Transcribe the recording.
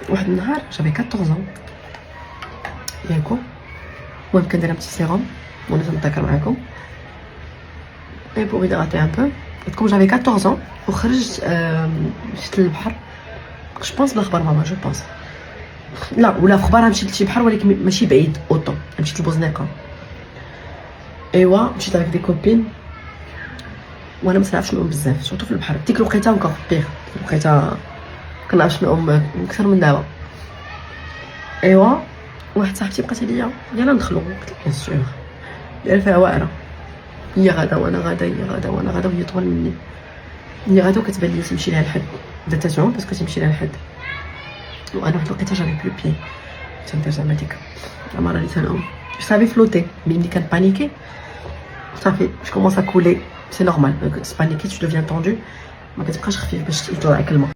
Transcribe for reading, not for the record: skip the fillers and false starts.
واحد النهار جافي 14 ياكو، المهم كندير ان بتي سيروم وانا تنذكر معاكم اي بوغ هيدغاتي ان بو. قلتلكم جافي 14 وخرجت مشيت للبحر، جو بونس بالاخبار ماما، جو بونس لا ولا في خبارها مشيت لشي بحر ولكن ماشي بعيد اوطو، مشيت لبوزنيقه. ايوا مشيت avec دي كوبين وانا ما صراحش نعوم بزاف سورتو في البحر. ديك الوقيته وكا بيغ، ديك الوقيته كنعرفش نعوم اكثر من دابا. ايوا واحد صاحبتي بقات عليا يلا ندخلو، قلت لها بيان سور دايره فيها واعره، هي غادا وانا غادا، هي غادا وانا غادا وهي طول مني، هي غادا وكتبان لي تمشي لها الحد، بدات تعوم باسكو تمشي لها الحد وانا واحد الوقيته جافي بلو بيي تندير زعما ديك العماره اللي تنعوم صافي فلوتي. ملي كان بانيكي صافي جو كومونس ا كولي، سي نورمال، تبانيكي تو ديفيان طوندو، ما كتبقاش خفيف باش يطلعك الماء.